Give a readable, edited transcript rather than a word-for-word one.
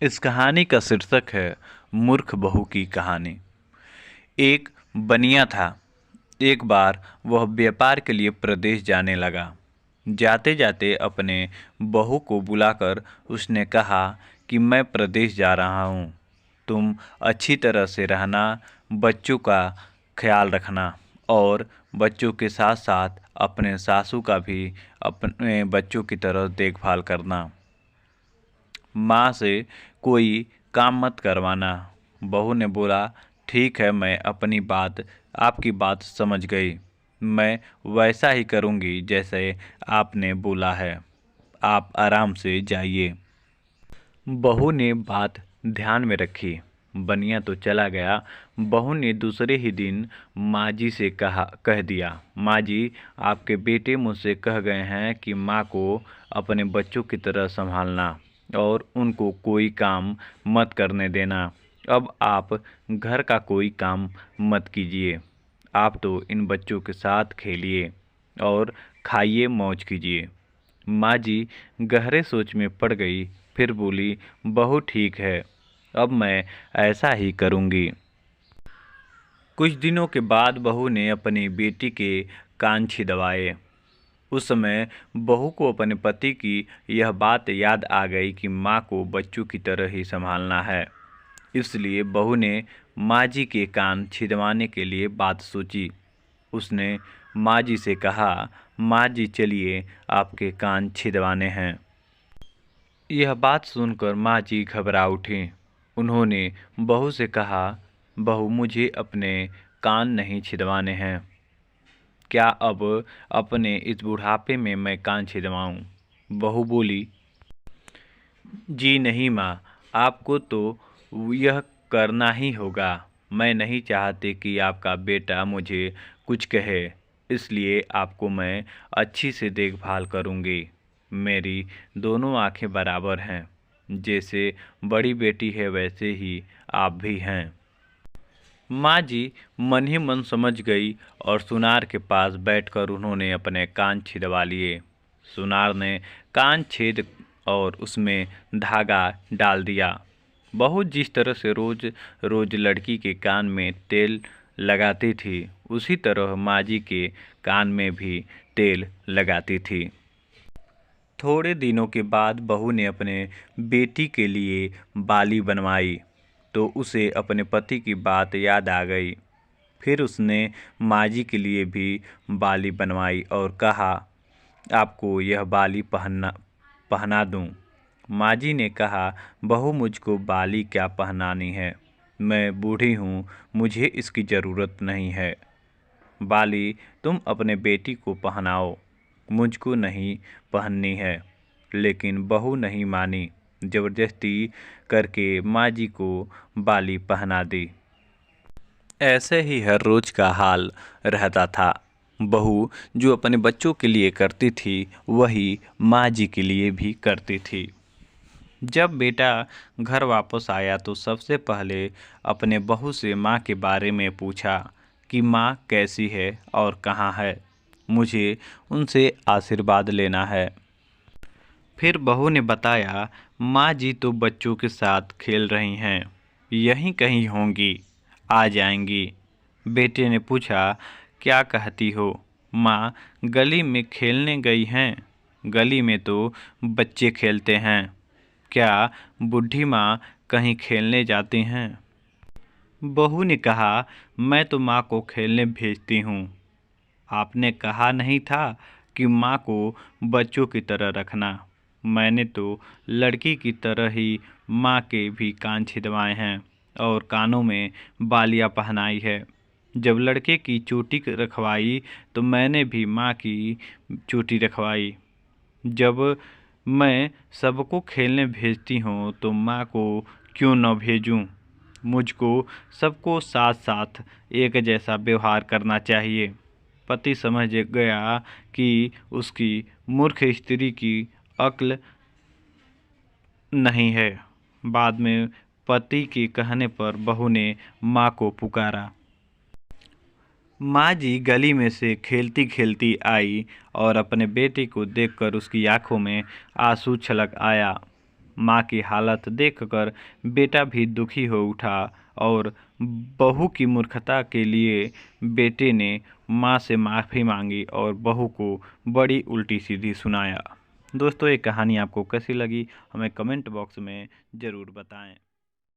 इस कहानी का शीर्षक है मूर्ख बहू की कहानी। एक बनिया था। एक बार वह व्यापार के लिए प्रदेश जाने लगा। जाते जाते अपने बहू को बुलाकर उसने कहा कि मैं प्रदेश जा रहा हूँ। तुम अच्छी तरह से रहना, बच्चों का ख्याल रखना और बच्चों के साथ साथ अपने सासू का भी अपने बच्चों की तरह देखभाल करना। माँ से कोई काम मत करवाना। बहू ने बोला, ठीक है, मैं अपनी बात आपकी बात समझ गई। मैं वैसा ही करूँगी जैसे आपने बोला है। आप आराम से जाइए। बहू ने बात ध्यान में रखी। बनिया तो चला गया। बहू ने दूसरे ही दिन माँ जी से कह दिया, माँ जी, आपके बेटे मुझसे कह गए हैं कि माँ को अपने बच्चों की तरह संभालना और उनको कोई काम मत करने देना। अब आप घर का कोई काम मत कीजिए। आप तो इन बच्चों के साथ खेलिए और खाइए, मौज कीजिए। माँ जी गहरे सोच में पड़ गई। फिर बोली, बहू ठीक है, अब मैं ऐसा ही करूँगी। कुछ दिनों के बाद बहू ने अपनी बेटी के कान छिदवाए। उस समय बहू को अपने पति की यह बात याद आ गई कि माँ को बच्चों की तरह ही संभालना है। इसलिए बहू ने माँ जी के कान छिदवाने के लिए बात सोची। उसने माँ जी से कहा, माँ जी चलिए, आपके कान छिदवाने हैं। यह बात सुनकर माँ जी घबरा उठीं। उन्होंने बहू से कहा, बहू, मुझे अपने कान नहीं छिदवाने हैं। क्या अब अपने इस बुढ़ापे में मैं कान छिदवाऊं? बहू बोली, जी नहीं माँ, आपको तो यह करना ही होगा। मैं नहीं चाहती कि आपका बेटा मुझे कुछ कहे, इसलिए आपको मैं अच्छी से देखभाल करूँगी। मेरी दोनों आंखें बराबर हैं। जैसे बड़ी बेटी है वैसे ही आप भी हैं। माँ जी मन ही मन समझ गई और सुनार के पास बैठकर उन्होंने अपने कान छिदवा लिए। सुनार ने कान छेद और उसमें धागा डाल दिया। बहू जिस तरह से रोज रोज लड़की के कान में तेल लगाती थी, उसी तरह माँ जी के कान में भी तेल लगाती थी। थोड़े दिनों के बाद बहू ने अपने बेटी के लिए बाली बनवाई तो उसे अपने पति की बात याद आ गई। फिर उसने माँ जी के लिए भी बाली बनवाई और कहा, आपको यह बाली पहना दूँ। माँ जी ने कहा, बहू, मुझको बाली क्या पहनानी है, मैं बूढ़ी हूँ, मुझे इसकी ज़रूरत नहीं है। बाली तुम अपने बेटी को पहनाओ, मुझको नहीं पहननी है। लेकिन बहू नहीं मानी। ज़बरदस्ती करके माँ जी को बाली पहना दी। ऐसे ही हर रोज का हाल रहता था। बहू जो अपने बच्चों के लिए करती थी वही माँ जी के लिए भी करती थी। जब बेटा घर वापस आया तो सबसे पहले अपने बहू से माँ के बारे में पूछा कि माँ कैसी है और कहाँ है, मुझे उनसे आशीर्वाद लेना है। फिर बहू ने बताया, माँ जी तो बच्चों के साथ खेल रही हैं, यहीं कहीं होंगी, आ जाएंगी। बेटे ने पूछा, क्या कहती हो माँ, गली में खेलने गई हैं? गली में तो बच्चे खेलते हैं, क्या बूढ़ी माँ कहीं खेलने जाती हैं? बहू ने कहा, मैं तो माँ को खेलने भेजती हूँ। आपने कहा नहीं था कि माँ को बच्चों की तरह रखना? मैंने तो लड़की की तरह ही माँ के भी कान छिदवाए हैं और कानों में बालियाँ पहनाई है। जब लड़के की चोटी रखवाई तो मैंने भी माँ की चोटी रखवाई। जब मैं सबको खेलने भेजती हूँ तो माँ को क्यों न भेजूँ? मुझको सबको साथ साथ एक जैसा व्यवहार करना चाहिए। पति समझ गया कि उसकी मूर्ख स्त्री की अक्ल नहीं है। बाद में पति के कहने पर बहू ने माँ को पुकारा। माँ जी गली में से खेलती खेलती आई और अपने बेटे को देखकर उसकी आंखों में आंसू छलक आया। माँ की हालत देखकर बेटा भी दुखी हो उठा और बहू की मूर्खता के लिए बेटे ने माँ से माफ़ी मांगी और बहू को बड़ी उल्टी सीधी सुनाया। दोस्तों, ये कहानी आपको कैसी लगी हमें कमेंट बॉक्स में ज़रूर बताएं।